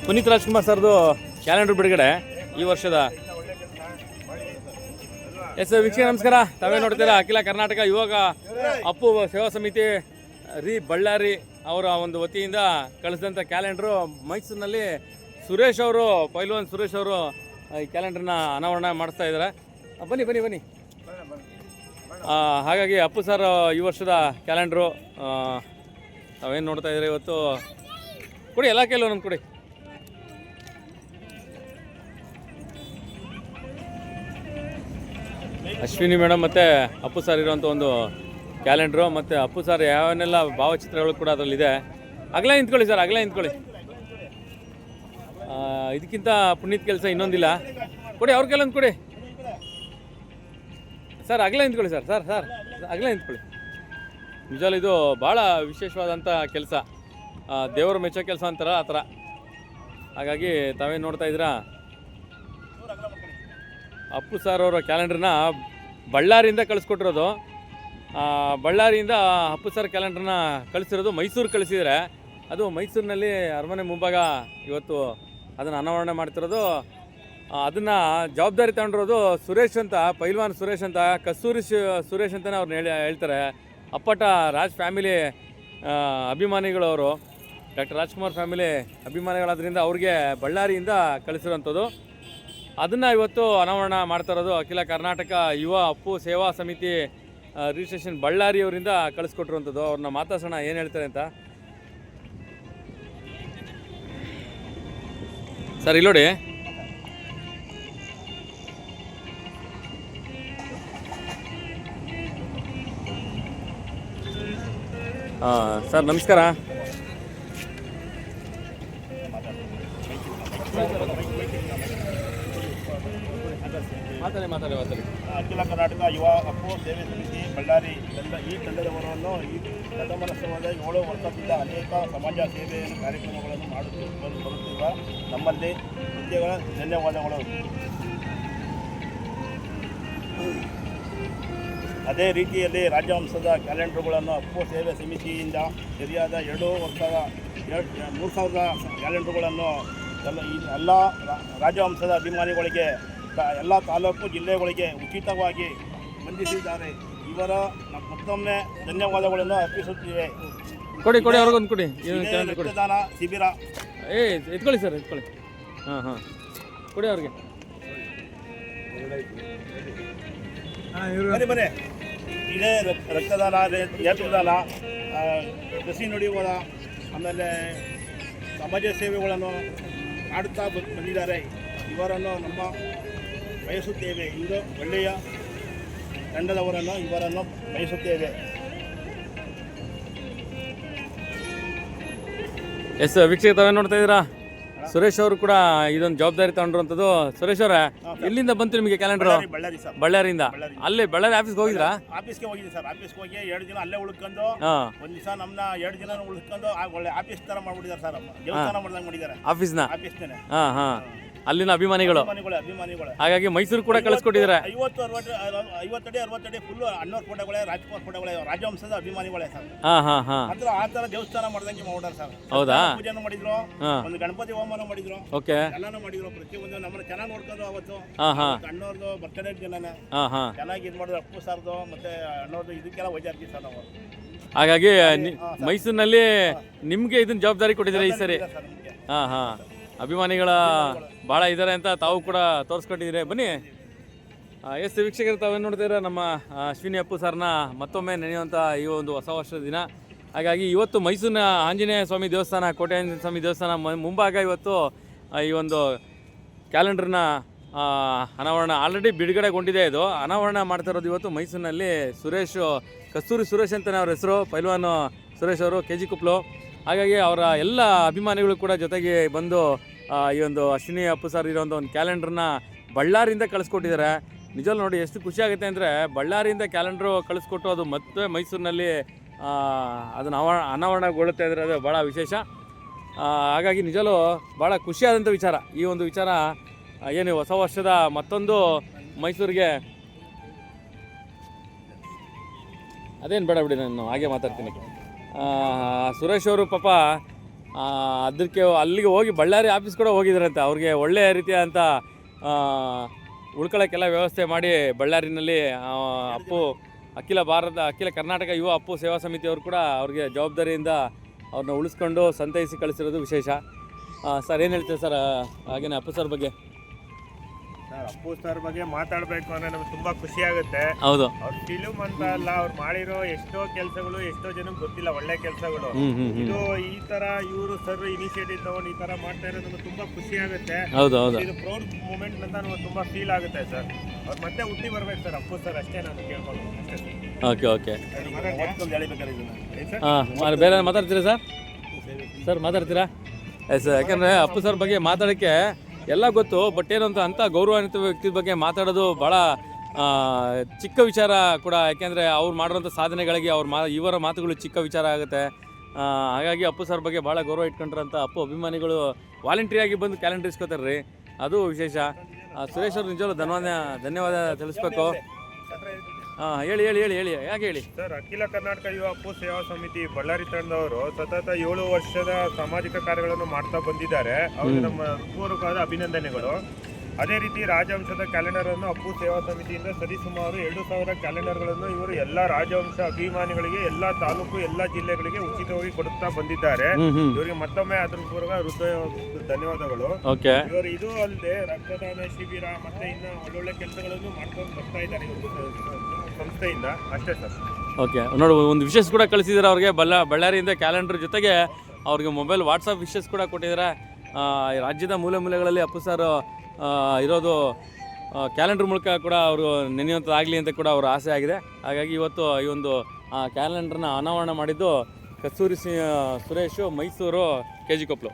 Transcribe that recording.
ಪುನೀತ್ ರಾಜ್ಕುಮಾರ್ ಸರ್ದು ಕ್ಯಾಲೆಂಡರ್ ಬಿಡುಗಡೆ ಈ ವರ್ಷದ. ಎಸ್ ವೀಕ್ಷಕ ನಮಸ್ಕಾರ, ತಾವೇ ನೋಡ್ತೀರಾ ಅಖಿಲ ಕರ್ನಾಟಕ ಯುವಕ ಅಪ್ಪು ಸೇವಾ ಸಮಿತಿ ಬಳ್ಳಾರಿ ಅವರ ಒಂದು ವತಿಯಿಂದ ಕಳಿಸಿದಂಥ ಕ್ಯಾಲೆಂಡ್ರು ಮೈಸೂರಿನಲ್ಲಿ ಸುರೇಶ್ ಅವರು, ಪೈಲ್ವಾನ್ ಸುರೇಶ್ ಅವರು ಈ ಕ್ಯಾಲೆಂಡ್ರನ್ನ ಅನಾವರಣ ಮಾಡಿಸ್ತಾ ಇದ್ದಾರೆ. ಬನ್ನಿ ಬನ್ನಿ ಬನ್ನಿ. ಹಾಗಾಗಿ ಅಪ್ಪು ಸರ್ ಈ ವರ್ಷದ ಕ್ಯಾಲೆಂಡ್ರು ತಾವೇನು ನೋಡ್ತಾ ಇದ್ದೀರಿ ಇವತ್ತು. ಕೊಡಿ ಎಲ್ಲ ಕೇಳು ನಮ್ಗೆ ಕೊಡಿ. ಅಶ್ವಿನಿ ಮೇಡಮ್ ಮತ್ತು ಅಪ್ಪು ಸರ್ ಇರೋಂಥ ಒಂದು ಕ್ಯಾಲೆಂಡ್ರು, ಮತ್ತು ಅಪ್ಪು ಸರ್ ಯಾವನ್ನೆಲ್ಲ ಭಾವಚಿತ್ರಗಳು ಕೂಡ ಅದರಲ್ಲಿದೆ. ಅಗಲೇ ನಿಂತ್ಕೊಳ್ಳಿ ಸರ್, ಅಗಲೇ ನಿಂತ್ಕೊಳ್ಳಿ. ಇದಕ್ಕಿಂತ ಪುಣ್ಯದ ಕೆಲಸ ಇನ್ನೊಂದಿಲ್ಲ. ಕೊಡಿ ಅವ್ರ ಕೆಲವೊಂದು ಕೊಡಿ ಸರ್, ಅಗಲೇ ನಿಂತ್ಕೊಳ್ಳಿ ಸರ್. ಸರ್ ಸರ್ ಅಗಲೇ ನಿಂತ್ಕೊಳ್ಳಿ. ನಿಜವಲ್ಲ ಇದು ಭಾಳ ವಿಶೇಷವಾದಂಥ ಕೆಲಸ, ದೇವರು ಮೆಚ್ಚೋ ಕೆಲಸ ಅಂತಾರ ಆ ಥರ. ಹಾಗಾಗಿ ತಾವೇನು ನೋಡ್ತಾ ಇದ್ದೀರಾ, ಅಪ್ಪು ಸರ್ ಅವರ ಕ್ಯಾಲೆಂಡ್ರನ್ನ ಬಳ್ಳಾರಿಯಿಂದ ಕಳಿಸ್ಕೊಟ್ಟಿರೋದು. ಬಳ್ಳಾರಿಯಿಂದ ಅಪ್ಪು ಸರ್ ಕ್ಯಾಲೆಂಡ್ರನ್ನ ಕಳಿಸಿರೋದು ಮೈಸೂರು ಕಳಿಸಿದರೆ, ಅದು ಮೈಸೂರಿನಲ್ಲಿ ಅರಮನೆ ಮುಂಭಾಗ ಇವತ್ತು ಅದನ್ನು ಅನಾವರಣ ಮಾಡ್ತಿರೋದು. ಅದನ್ನು ಜವಾಬ್ದಾರಿ ತಗೊಂಡಿರೋದು ಸುರೇಶ್ ಅಂತ, ಪೈಲ್ವಾನ್ ಸುರೇಶ್ ಅಂತ, ಕಸ್ತೂರಿ ಸುರೇಶ್ ಅಂತಲೇ ಅವ್ರನ್ನ ಹೇಳ್ತಾರೆ. ಅಪ್ಪಟ ರಾಜ್ ಫ್ಯಾಮಿಲಿ ಅಭಿಮಾನಿಗಳವರು, ಡಾಕ್ಟರ್ ರಾಜ್ಕುಮಾರ್ ಫ್ಯಾಮಿಲಿ ಅಭಿಮಾನಿಗಳಾದ್ರಿಂದ ಅವ್ರಿಗೆ ಬಳ್ಳಾರಿಯಿಂದ ಕಳಿಸಿರೋಂಥದ್ದು. ಅದನ್ನು ಇವತ್ತು ಅನಾವರಣ ಮಾಡ್ತಾ ಇರೋದು ಅಖಿಲ ಕರ್ನಾಟಕ ಯುವ ಅಪ್ಪು ಸೇವಾ ಸಮಿತಿ ರಿಜಿಸ್ಟ್ರೇಷನ್ ಬಳ್ಳಾರಿಯವರಿಂದ ಕಳಿಸ್ಕೊಟ್ಟಿರುವಂಥದ್ದು. ಅವ್ರನ್ನ ಮಾತಾಡ್ಸೋಣ ಏನು ಹೇಳ್ತಾರೆ ಅಂತ. ಸರ್ ಇಲ್ಲಿ ನೋಡಿ, ಸರ್ ನಮಸ್ಕಾರ. ಮಾತಾಡಿ. ಅಖಿಲ ಕರ್ನಾಟಕ ಯುವ ಅಪ್ಪು ಸೇವೆ ಸಮಿತಿ ಬಳ್ಳಾರಿ ಈ ತಂಡದವರನ್ನು ಈ ಪ್ರಥಮೋತ್ಸವದ 7 ವರ್ಷದಿಂದ ಅನೇಕ ಸಮಾಜ ಸೇವೆಯನ್ನು ಕಾರ್ಯಕ್ರಮಗಳನ್ನು ಬರುತ್ತಿರುವ ನಮ್ಮಲ್ಲಿ ಪ್ರತ್ಯೇಕ ಧನ್ಯವಾದಗಳು. ಅದೇ ರೀತಿಯಲ್ಲಿ ರಾಜವಂಶದ ಕ್ಯಾಲೆಂಡರ್ಗಳನ್ನು ಅಪ್ಪು ಸೇವೆ ಸಮಿತಿಯಿಂದ ಸರಿಯಾದ 3,000 ಕ್ಯಾಲೆಂಡರ್ಗಳನ್ನು ಎಲ್ಲ ರಾಜವಂಶದ ಅಭಿಮಾನಿಗಳಿಗೆ ಎಲ್ಲ ತಾಲೂಕು ಜಿಲ್ಲೆಗಳಿಗೆ ಉಚಿತವಾಗಿ ಬಂಧಿಸಿದ್ದಾರೆ. ಇವರ ಮತ್ತೊಮ್ಮೆ ಧನ್ಯವಾದಗಳನ್ನು ಅರ್ಪಿಸುತ್ತಿವೆ. ಕೊಡಿ ಅವ್ರಿಗೊಂದು ಕೊಡಿ. ರಕ್ತದಾನ ಶಿಬಿರ ಎತ್ಕೊಳ್ಳಿ ಸರ್, ಎತ್ಕೊಳ್ಳಿ. ಕೊಡಿ ಅವ್ರಿಗೆ. ಬನ್ನಿ. ಇದೇ ರಕ್ತದಾನ, ನೇತ್ರದಾನ, ಕಸಿ ನುಡಿಯುವ, ಆಮೇಲೆ ಸಮಾಜ ಸೇವೆಗಳನ್ನು ಮಾಡುತ್ತಾ ಬಂದಿದ್ದಾರೆ. ಇವರನ್ನು ನಮ್ಮ ಬಯಸುತ್ತೇವೆ. ಇಂದು ಒಳ್ಳೆಯ ತಂಡದವರನ್ನು ಇವರನ್ನು ಬಯಸುತ್ತೇವೆ. ಎಸ್ ವೀಕ್ಷಕ ತಾವೇ ನೋಡ್ತಾ ಇದ್ದೀರಾ, ಸುರೇಶ್ ಅವರು ಕೂಡ ಇದೊಂದು ಜವಾಬ್ದಾರಿ ತಗೊಂಡಿರುವಂಥದ್ದು. ಸುರೇಶ್ ಅವರೇ, ಎಲ್ಲಿಂದ ಬಂತು ನಿಮಗೆ ಕ್ಯಾಲೆಂಡರ್? ಬಳ್ಳಾರಿಯಿಂದ. ಅಲ್ಲಿ ಬಳ್ಳಾರಿ ಆಫೀಸ್ಗೆ ಹೋಗಿದ್ರಾ? ಆಫೀಸ್ಗೆ ಹೋಗಿದ್ದೆ ಸರ್. ಆಫೀಸ್ಗೆ ಹೋಗಿ 2 ದಿನ ಅಲ್ಲೇ ಉಳ್ಕೊಂಡು, ಒಂದು ದಿವಸ ನಮ್ಮನ್ನ 2 ದಿನ ಉಳ್ಕೊಂಡು ಒಳ್ಳೆ ಆಫೀಸ್ ಥರ ಮಾಡ್ಬಿಟ್ಟಿದ್ದಾರೆ ಸರ್. ದೇವಸ್ಥಾನ ಮಾಡ್ದಂಗೆ ಮಾಡಿದ್ದಾರೆ ಆಫೀಸ್ನೇ. ಅಲ್ಲಿನ ಅಭಿಮಾನಿಗಳು. ಹಾಗಾಗಿ ಮೈಸೂರು ಕೂಡ ಕಳಿಸ್ಕೊಟ್ಟಿದ್ದಾರೆ. 50 ಅಡಿ ಫುಲ್ ಅಣ್ಣವ್ರ ಫೋಟೋಗಳೇ, ರಾಜ್ಕುಮಾರ್ ಫೋಟೋಗಳೇ, ರಾಜವಂಶದ ಅಭಿಮಾನಿಗಳೇ ಸರ್. ಆ ಥರ ದೇವಸ್ಥಾನ ಮಾಡ್ದಂಗೆ ಮಾಡ್ಯಾರ ಸರ್. ಹೌದಾ? ಪೂಜೆನೂ ಮಾಡಿದ್ರು, ಒಂದು ಗಣಪತಿ ಹೋಮನೂ ಮಾಡಿದ್ರು, ಎಲ್ಲಾನು ಮಾಡಿದ್ರು. ಪ್ರತಿಯೊಂದು ನಮ್ಮನ್ನ ಚೆನ್ನಾಗಿ ನೋಡ್ಕೊಂಡು ಅವತ್ತು ಅಣ್ಣವ್ರದ್ದು ಬರ್ತ್ಡೇ ದಿನನೇ ಚೆನ್ನಾಗಿ ಇದು ಮಾಡಿದ್ರು. ಅಪ್ಪು ಸರ್ದು ಮತ್ತೆ ಅಣ್ಣವ್ರದ್ದು ಇದಕ್ಕೆಲ್ಲ ವೈದ್ಯಾರ್ಥಿ ಸರ್ ನಾವು. ಹಾಗಾಗಿ ಮೈಸೂರಿನಲ್ಲಿ ನಿಮ್ಗೆ ಇದನ್ನ ಜವಾಬ್ದಾರಿ ಕೊಟ್ಟಿದ್ದಾರೆ ಈ ಸರಿ. ಅಭಿಮಾನಿಗಳ ಭಾಳ ಇದ್ದಾರೆ ಅಂತ ತಾವು ಕೂಡ ತೋರಿಸ್ಕೊಟ್ಟಿದ್ದೀರಿ. ಬನ್ನಿ. ಎಸ್ ವೀಕ್ಷಕರು, ತಾವೇನು ನೋಡ್ತಿದ್ರೆ ನಮ್ಮ ಅಶ್ವಿನಿ ಅಪ್ಪು ಸರ್ನ ಮತ್ತೊಮ್ಮೆ ನೆನೆಯುವಂಥ ಈ ಒಂದು ಹೊಸ ವರ್ಷದ ದಿನ. ಹಾಗಾಗಿ ಇವತ್ತು ಮೈಸೂರಿನ ಆಂಜನೇಯ ಸ್ವಾಮಿ ದೇವಸ್ಥಾನ, ಕೋಟೆ ಆಂಜನೇಯ ಸ್ವಾಮಿ ದೇವಸ್ಥಾನ ಮುಂಭಾಗ ಇವತ್ತು ಈ ಒಂದು ಕ್ಯಾಲೆಂಡರ್ನ ಅನಾವರಣ ಆಲ್ರೆಡಿ ಬಿಡುಗಡೆಗೊಂಡಿದೆ. ಇದು ಅನಾವರಣ ಮಾಡ್ತಾ ಇರೋದು ಇವತ್ತು ಮೈಸೂರಿನಲ್ಲಿ ಕಸ್ತೂರಿ ಸುರೇಶ್ ಅಂತಲೇ ಅವ್ರ ಹೆಸರು. ಪೈಲ್ವಾನ್ ಸುರೇಶ್ ಅವರು, KG ಕುಪ್ಲು. ಹಾಗಾಗಿ ಅವರ ಎಲ್ಲ ಅಭಿಮಾನಿಗಳು ಕೂಡ ಜೊತೆಗೆ ಬಂದು ಈ ಒಂದು ಅಶ್ವಿನಿ ಅಪ್ಪು ಸರ್ ಇರೋಂಥ ಒಂದು ಕ್ಯಾಲೆಂಡ್ರನ್ನ ಬಳ್ಳಾರಿಯಿಂದ ಕಳಿಸ್ಕೊಟ್ಟಿದ್ದಾರೆ. ನಿಜವೂ ನೋಡಿ ಎಷ್ಟು ಖುಷಿ ಆಗುತ್ತೆ ಅಂದರೆ, ಬಳ್ಳಾರಿಯಿಂದ ಕ್ಯಾಲೆಂಡ್ರು ಕಳಿಸ್ಕೊಟ್ಟು ಅದು ಮತ್ತೆ ಮೈಸೂರಿನಲ್ಲಿ ಅದನ್ನು ಅನಾವರಣಗೊಳ್ಳುತ್ತಾ ಇದ್ದಾರೆ. ಅದು ಭಾಳ ವಿಶೇಷ. ಹಾಗಾಗಿ ನಿಜವೂ ಭಾಳ ಖುಷಿಯಾದಂಥ ವಿಚಾರ ಈ ಒಂದು ವಿಚಾರ. ಏನು ಹೊಸ ವರ್ಷದ ಮತ್ತೊಂದು ಮೈಸೂರಿಗೆ ಅದೇನು ಬೇಡ ಬಿಡಿ, ನಾನು ಹಾಗೆ ಮಾತಾಡ್ತೀನಿ. ಸುರೇಶ್ ಅವರು ಪಾಪ ಅದಕ್ಕೆ ಅಲ್ಲಿಗೆ ಹೋಗಿ ಬಳ್ಳಾರಿ ಆಫೀಸ್ ಕೂಡ ಹೋಗಿದ್ದಾರಂತೆ. ಅವ್ರಿಗೆ ಒಳ್ಳೆಯ ರೀತಿಯಾದಂಥ ಉಳ್ಕೊಳ್ಳೋಕ್ಕೆಲ್ಲ ವ್ಯವಸ್ಥೆ ಮಾಡಿ ಬಳ್ಳಾರಿನಲ್ಲಿ ಅಪ್ಪು ಅಖಿಲ ಕರ್ನಾಟಕ ಯುವ ಅಪ್ಪು ಸೇವಾ ಸಮಿತಿಯವರು ಕೂಡ ಅವ್ರಿಗೆ ಜವಾಬ್ದಾರಿಯಿಂದ ಅವ್ರನ್ನ ಉಳಿಸ್ಕೊಂಡು ಸಂತೈಸಿ ಕಳಿಸಿರೋದು ವಿಶೇಷ. ಸರ್ ಏನು ಹೇಳ್ತೀವಿ ಸರ್ ಹಾಗೇನೆ ಅಪ್ಪು ಸರ್ ಬಗ್ಗೆ? ಸರ್ ಅಪ್ಪು ಸರ್ ಬಗ್ಗೆ ಮಾತಾಡಬೇಕು ಅಂದರೆ ನಮ್ಗೆ ತುಂಬ ಖುಷಿ ಆಗುತ್ತೆ. ಹೌದು, ಅವ್ರ ಫಿಲ್ಮ್ ಅಂತ ಅಲ್ಲ, ಅವ್ರು ಮಾಡಿರೋ ಎಷ್ಟೋ ಕೆಲಸಗಳು ಎಷ್ಟೋ ಜನಕ್ಕೆ ಗೊತ್ತಿಲ್ಲ, ಒಳ್ಳೆ ಕೆಲಸಗಳು. ಇದು ಈ ತರ ಇವರು ಸರ್ ಇನಿಷಿಯೇಟಿವ್ ತಗೊಂಡು ಈ ತರ ಮಾಡ್ತಾ ಇರೋದು ನಮ್ಗೆ ತುಂಬಾ ಖುಷಿ ಆಗುತ್ತೆ. ಹೌದು ಹೌದು ಇದು ಪ್ರೌಡ್ ಮೂಮೆಂಟ್ ಅಂತ ನಮ್ಗೆ ತುಂಬಾ ಫೀಲ್ ಆಗುತ್ತೆ ಸರ್. ಅವ್ರು ಮತ್ತೆ ಹುಟ್ಟಿ ಬರ್ಬೇಕು ಸರ್ ಅಪ್ಪು ಸರ್, ಅಷ್ಟೇ ನಾನು ಕೇಳ್ಕೊಳ್ಳೋದು ಅಷ್ಟೇ. ಓಕೆ ಓಕೆ ಓದ್ಕೊಂಡು ಹೇಳಿಬೇಕಾದ್ರೆ ಇದನ್ನ ಹಾಂ, ಬೇರೆ ಮಾತಾಡ್ತೀರಾ ಸರ್? ಸರ್ ಮಾತಾಡ್ತೀರಾ? ಎಸ್, ಯಾಕಂದರೆ ಅಪ್ಪು ಸರ್ ಬಗ್ಗೆ ಮಾತಾಡೋಕ್ಕೆ ಎಲ್ಲ ಗೊತ್ತು, ಬಟ್ ಏನು ಅಂತ ಗೌರವಾನ್ವಿತ ವ್ಯಕ್ತಿ ಬಗ್ಗೆ ಮಾತಾಡೋದು ಭಾಳ ಚಿಕ್ಕ ವಿಚಾರ ಕೂಡ. ಯಾಕೆಂದರೆ ಅವ್ರು ಮಾಡಿರೋಂಥ ಸಾಧನೆಗಳಿಗೆ ಇವರ ಮಾತುಗಳು ಚಿಕ್ಕ ವಿಚಾರ ಆಗುತ್ತೆ. ಹಾಗಾಗಿ ಅಪ್ಪು ಸರ್ ಬಗ್ಗೆ ಭಾಳ ಗೌರವ ಇಟ್ಕೊಂಡ್ರಂಥ ಅಪ್ಪು ಅಭಿಮಾನಿಗಳು ವಾಲಂಟ್ರಿಯಾಗಿ ಬಂದು ಕ್ಯಾಲೆಂಡರ್ ಇಸ್ಕೋತಾರೆ ರೀ, ಅದು ವಿಶೇಷ. ಸುರೇಶ್ ಅವ್ರು ನಿಜವಾಗ್ಲೂ ಧನ್ಯವಾದ ತಿಳಿಸ್ಬೇಕು. ಹಾಂ, ಹೇಳಿ ಹೇಳಿ ಹೇಳಿ ಹೇಳಿ ಯಾಕೆ ಹೇಳಿ ಸರ್? ಅಖಿಲ ಕರ್ನಾಟಕ ಯುವ ಅಪ್ಪು ಸೇವಾ ಸಮಿತಿ ಬಳ್ಳಾರಿ ತಂಡದವರು ಸತತ 7 ವರ್ಷದ ಸಾಮಾಜಿಕ ಕಾರ್ಯಗಳನ್ನು ಮಾಡ್ತಾ ಬಂದಿದ್ದಾರೆ. ಅವ್ರಿಗೆ ನಮ್ಮ ಹೃತ್ಪೂರ್ವಕವಾದ ಅಭಿನಂದನೆಗಳು. ಅದೇ ರೀತಿ ರಾಜವಂಶದ ಕ್ಯಾಲೆಂಡರ್ ಅನ್ನು ಅಪ್ಪು ಸೇವಾ ಸಮಿತಿಯಿಂದ ಸರಿಸುಮಾರು 2,000 ಕ್ಯಾಲೆಂಡರ್ಗಳನ್ನು ಇವರು ಎಲ್ಲ ರಾಜವಂಶ ಅಭಿಮಾನಿಗಳಿಗೆ ಎಲ್ಲ ತಾಲೂಕು ಎಲ್ಲ ಜಿಲ್ಲೆಗಳಿಗೆ ಉಚಿತವಾಗಿ ಕೊಡುತ್ತಾ ಬಂದಿದ್ದಾರೆ. ಇವರಿಗೆ ಮತ್ತೊಮ್ಮೆ ಅದ್ರ ಪೂರ್ವಕ ಹೃದಯ ಧನ್ಯವಾದಗಳು. ಓಕೆ, ಇವರು ಇದು ಅಲ್ಲದೆ ರಕ್ತದಾನ ಶಿಬಿರ ಮತ್ತೆ ಇನ್ನ ಒಳ್ಳೊಳ್ಳೆ ಕೆಲಸಗಳನ್ನು ಮಾಡ್ಕೊಂಡು ಬರ್ತಾ ಇದ್ದಾರೆ ಇವರು ಸಂಸ್ಥೆಯಿಂದ, ಅಷ್ಟೇ ಸರ್. ಓಕೆ, ನೋಡಿ ಒಂದು ವಿಶೇಷ ಕೂಡ ಕಳಿಸಿದ್ದಾರೆ ಅವ್ರಿಗೆ. ಬಳ್ಳಾರಿಯಿಂದ ಕ್ಯಾಲೆಂಡರ್ ಜೊತೆಗೆ ಅವ್ರಿಗೆ ಮೊಬೈಲ್ ವಾಟ್ಸಪ್ ವಿಶೇಷ ಕೂಡ ಕೊಟ್ಟಿದ್ದಾರೆ. ರಾಜ್ಯದ ಮೂಲೆ ಮೂಲೆಗಳಲ್ಲಿ ಅಪ್ಪು ಸರ್ ಇರೋದು ಕ್ಯಾಲೆಂಡರ್ ಮೂಲಕ ಕೂಡ ಅವರು ನೆನೆಯುವಂಥದ್ದಾಗಲಿ ಅಂತ ಕೂಡ ಅವರ ಆಸೆ ಆಗಿದೆ. ಹಾಗಾಗಿ ಇವತ್ತು ಈ ಒಂದು ಕ್ಯಾಲೆಂಡರ್ನ ಅನಾವರಣ ಮಾಡಿದ್ದು ಕಸ್ತೂರಿ ಸುರೇಶು, ಮೈಸೂರು, KG ಕೊಪ್ಪಲು.